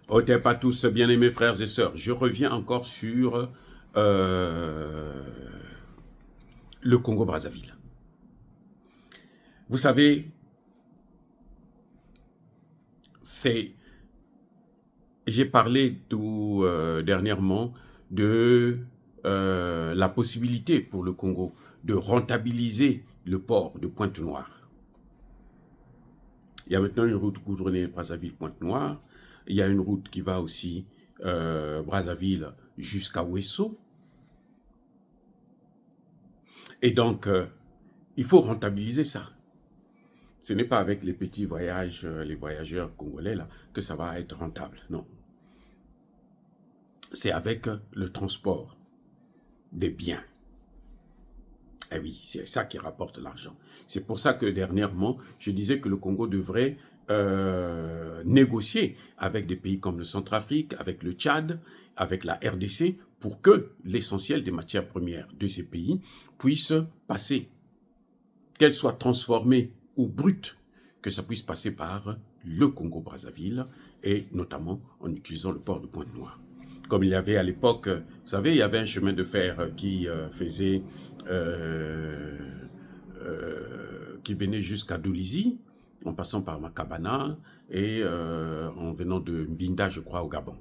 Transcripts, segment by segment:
Otep pas tous, bien-aimés frères et sœurs. Je reviens encore sur euh, le Congo-Brazzaville. Vous savez, c'est, j'ai parlé tout dernièrement de la possibilité pour le Congo de rentabiliser le port de Pointe-Noire. Il y a maintenant une route goudronnée Brazzaville-Pointe-Noire. Il y a une route qui va aussi Brazzaville jusqu'à Ouesso. Et donc, il faut rentabiliser ça. Ce n'est pas avec les petits voyages, les voyageurs congolais, là, que ça va être rentable. Non. C'est avec le transport des biens. Eh oui, c'est ça qui rapporte l'argent. C'est pour ça que dernièrement, je disais que le Congo devrait négocier avec des pays comme le Centrafrique, avec le Tchad, avec la RDC, pour que l'essentiel des matières premières de ces pays puisse passer, qu'elles soient transformées ou brutes, que ça puisse passer par le Congo-Brazzaville, et notamment en utilisant le port de Pointe-Noire. Comme il y avait à l'époque, vous savez, il y avait un chemin de fer euh, qui venait jusqu'à Dolisie, en passant par Makabana et en venant de Mbinda, je crois, au Gabon,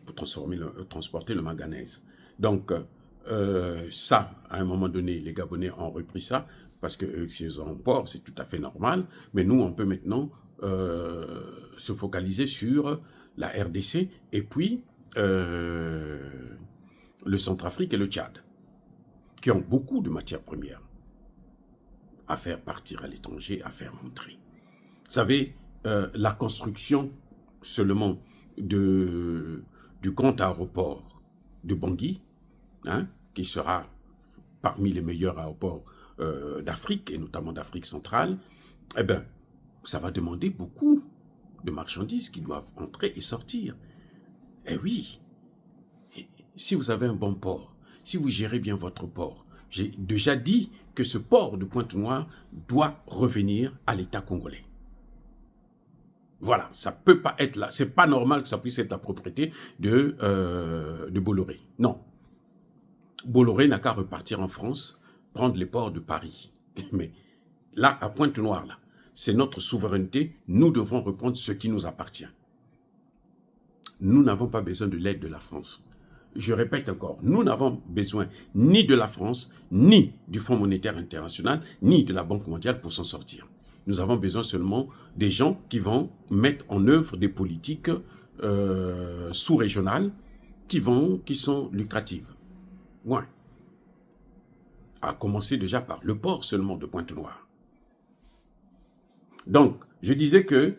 pour transporter le manganèse. Donc, ça, à un moment donné, les Gabonais ont repris ça, parce que s'ils ont un port, c'est tout à fait normal. Mais nous, on peut maintenant se focaliser sur la RDC et puis le Centrafrique et le Tchad, qui ont beaucoup de matières premières à faire partir à l'étranger, à faire rentrer. Vous savez, la construction seulement du grand aéroport de Bangui, hein, qui sera parmi les meilleurs aéroports d'Afrique, et notamment d'Afrique centrale, eh bien, ça va demander beaucoup de marchandises qui doivent entrer et sortir. Eh oui, si vous avez un bon port, si vous gérez bien votre port, j'ai déjà dit que ce port de Pointe-Noire doit revenir à l'État congolais. Voilà, ça peut pas être là. C'est pas normal que ça puisse être la propriété de Bolloré. Non. Bolloré n'a qu'à repartir en France, prendre les ports de Paris. Mais là, à Pointe-Noire, là, c'est notre souveraineté. Nous devons reprendre ce qui nous appartient. Nous n'avons pas besoin de l'aide de la France. Je répète encore, nous n'avons besoin ni de la France, ni du Fonds monétaire international, ni de la Banque mondiale pour s'en sortir. Nous avons besoin seulement des gens qui vont mettre en œuvre des politiques sous-régionales qui sont lucratives. Ouais. À commencer déjà par le port seulement de Pointe-Noire. Donc, je disais que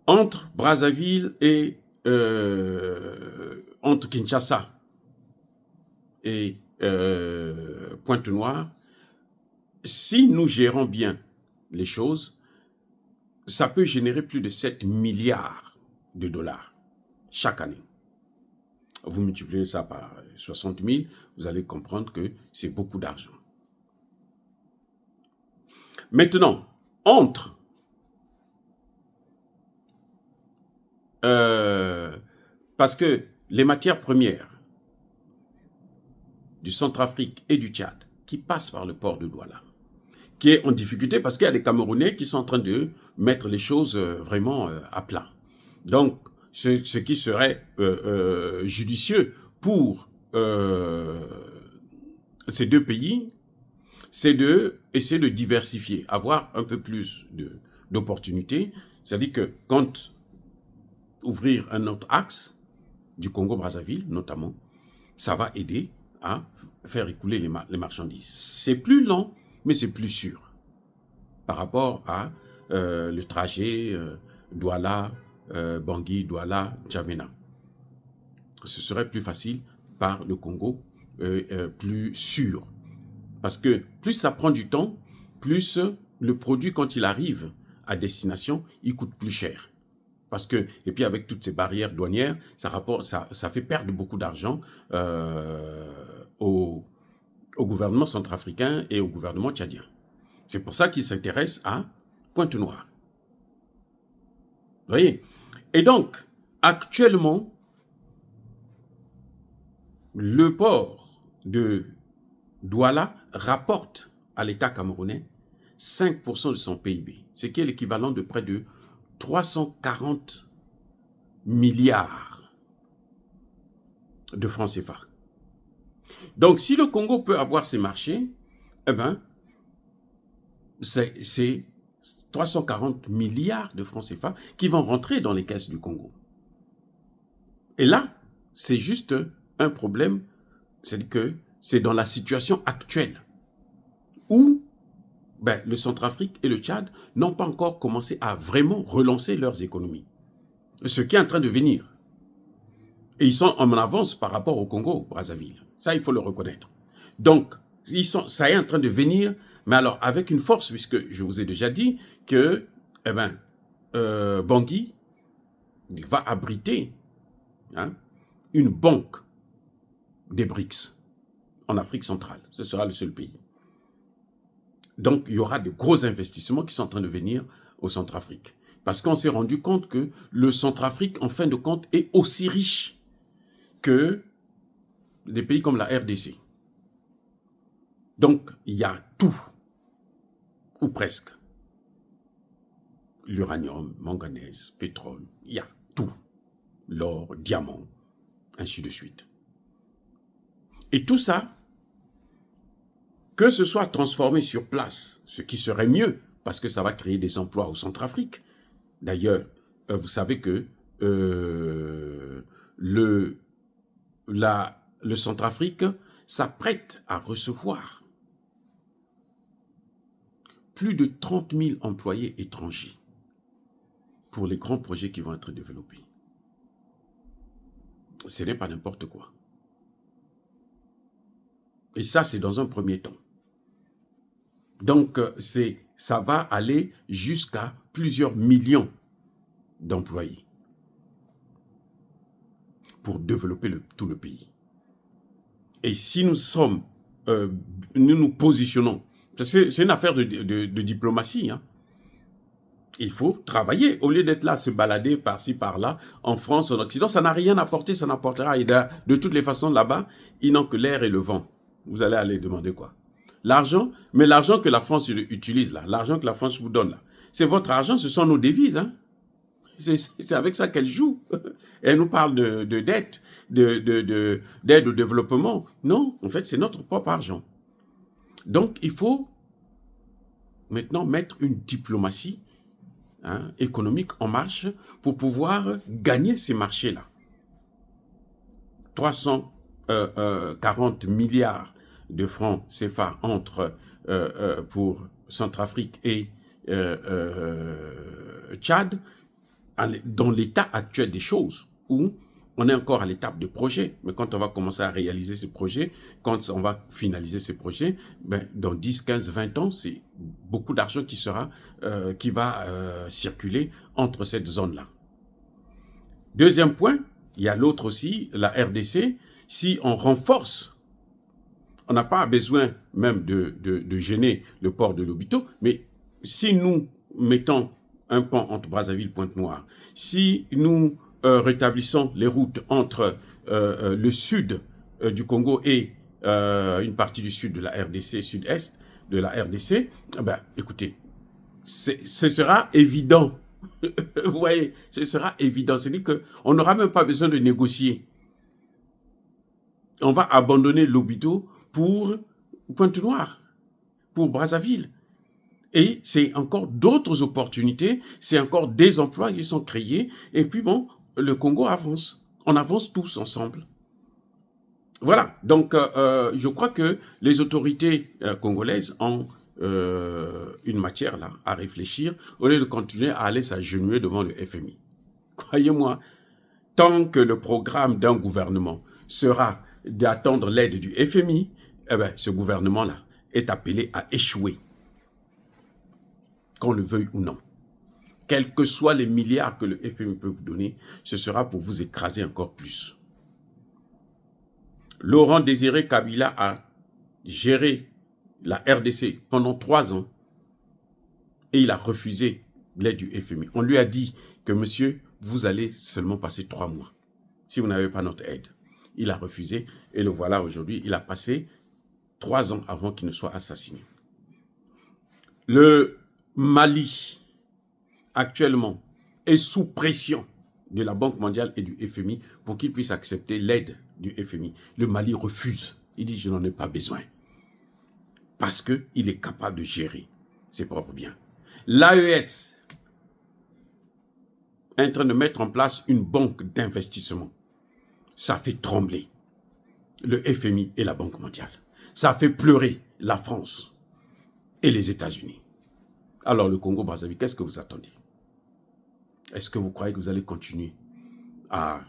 entre Brazzaville et entre Kinshasa et Pointe-Noire, si nous gérons bien les choses, ça peut générer plus de 7 milliards de dollars chaque année. Vous multipliez ça par 60 000, vous allez comprendre que c'est beaucoup d'argent. Maintenant, entre parce que les matières premières du Centrafrique et du Tchad qui passent par le port de Douala, qui est en difficulté parce qu'il y a des Camerounais qui sont en train de mettre les choses vraiment à plat. Donc, ce qui serait judicieux pour ces deux pays, c'est d'essayer de diversifier, avoir un peu plus d'opportunités. C'est-à-dire que quand ouvrir un autre axe du Congo-Brazzaville, notamment, ça va aider à faire écouler les marchandises. C'est plus lent, mais c'est plus sûr par rapport à le trajet Douala, Bangui, Douala, N'Djamena. Ce serait plus facile par le Congo, plus sûr. Parce que plus ça prend du temps, plus le produit, quand il arrive à destination, il coûte plus cher. Parce que, et puis avec toutes ces barrières douanières, ça fait perdre beaucoup d'argent au gouvernement centrafricain et au gouvernement tchadien. C'est pour ça qu'ils s'intéressent à Pointe-Noire. Vous voyez? Et donc, Actuellement, le port de Douala rapporte à l'État camerounais 5% de son PIB, ce qui est l'équivalent de près de 340 milliards de francs CFA. Donc, si le Congo peut avoir ces marchés, eh ben, c'est 340 milliards de francs CFA qui vont rentrer dans les caisses du Congo. Et là, c'est juste un problème, c'est que c'est dans la situation actuelle où le Centrafrique et le Tchad n'ont pas encore commencé à vraiment relancer leurs économies. Ce qui est en train de venir. Et ils sont en avance par rapport au Congo, Brazzaville. Ça, il faut le reconnaître. Donc, ça est en train de venir, mais alors avec une force, puisque je vous ai déjà dit que Bangui va abriter une banque des BRICS en Afrique centrale. Ce sera le seul pays. Donc, il y aura de gros investissements qui sont en train de venir au Centrafrique. Parce qu'on s'est rendu compte que le Centrafrique, en fin de compte, est aussi riche que des pays comme la RDC. Donc, il y a tout, ou presque. L'uranium, manganèse, pétrole, il y a tout. L'or, diamant, ainsi de suite. Et tout ça, que ce soit transformé sur place, ce qui serait mieux, parce que ça va créer des emplois au Centrafrique. D'ailleurs, vous savez que le Centrafrique s'apprête à recevoir plus de 30 000 employés étrangers pour les grands projets qui vont être développés. Ce n'est pas n'importe quoi. Et ça, c'est dans un premier temps. Donc, ça va aller jusqu'à plusieurs millions d'employés pour développer tout le pays. Et si nous nous positionnons, c'est une affaire de diplomatie, il faut travailler. Au lieu d'être là, se balader par-ci, par-là, en France, en Occident, ça n'a rien apporté, ça n'apportera. Et de toutes les façons, là-bas, ils n'ont que l'air et le vent. Vous allez aller demander quoi? L'argent, mais l'argent que la France utilise là, l'argent que la France vous donne là, c'est votre argent, ce sont nos devises. C'est avec ça qu'elle joue. Elle nous parle de dette, d'aide au développement. Non, en fait, c'est notre propre argent. Donc, il faut maintenant mettre une diplomatie économique en marche pour pouvoir gagner ces marchés-là. 340 milliards de francs CFA pour Centrafrique et Tchad, dans l'état actuel des choses, où on est encore à l'étape de projet. Mais quand on va commencer à réaliser ces projets, quand on va finaliser ces projets, dans 10, 15, 20 ans, c'est beaucoup d'argent qui va circuler entre cette zone-là. Deuxième point, il y a l'autre aussi, la RDC. Si on renforce, on n'a pas besoin même de gêner le port de Lobito, mais si nous mettons un pont entre Brazzaville et Pointe-Noire, si nous rétablissons les routes entre le sud du Congo et une partie du sud de la RDC, sud-est de la RDC, écoutez, ce sera évident. Vous voyez, ce sera évident. C'est-à-dire qu'on n'aura même pas besoin de négocier. On va abandonner Lobito pour Pointe-Noire, pour Brazzaville. Et c'est encore d'autres opportunités, c'est encore des emplois qui sont créés. Et puis bon, le Congo avance. On avance tous ensemble. Voilà, donc je crois que les autorités congolaises ont une matière là à réfléchir au lieu de continuer à aller s'agenouiller devant le FMI. Croyez-moi, tant que le programme d'un gouvernement sera d'attendre l'aide du FMI, ce gouvernement-là est appelé à échouer. Qu'on le veuille ou non. Quels que soient les milliards que le FMI peut vous donner, ce sera pour vous écraser encore plus. Laurent Désiré Kabila a géré la RDC pendant 3 ans et il a refusé l'aide du FMI. On lui a dit que, monsieur, vous allez seulement passer 3 mois si vous n'avez pas notre aide. Il a refusé et le voilà aujourd'hui. Il a passé 3 ans avant qu'il ne soit assassiné. Le Mali, actuellement, est sous pression de la Banque mondiale et du FMI pour qu'il puisse accepter l'aide du FMI. Le Mali refuse. Il dit, je n'en ai pas besoin. Parce qu'il est capable de gérer ses propres biens. L'AES est en train de mettre en place une banque d'investissement. Ça fait trembler le FMI et la Banque mondiale. Ça fait pleurer la France et les États-Unis. Alors le Congo-Brazzaville, qu'est-ce que vous attendez? Est-ce que vous croyez que vous allez continuer à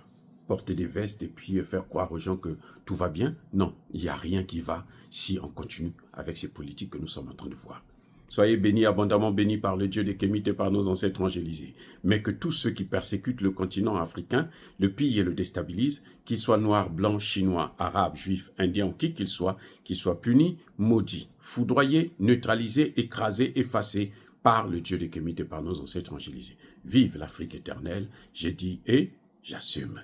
porter des vestes et puis faire croire aux gens que tout va bien? Non, il n'y a rien qui va si on continue avec ces politiques que nous sommes en train de voir. Soyez bénis, abondamment bénis par le Dieu des Kémites et par nos ancêtres angélisés. Mais que tous ceux qui persécutent le continent africain, le pillent et le déstabilisent, qu'ils soient noirs, blancs, chinois, arabes, juifs, indiens ou qui qu'ils soient punis, maudits, foudroyés, neutralisés, écrasés, effacés par le Dieu des Kémites et par nos ancêtres angélisés. Vive l'Afrique éternelle, j'ai dit et j'assume.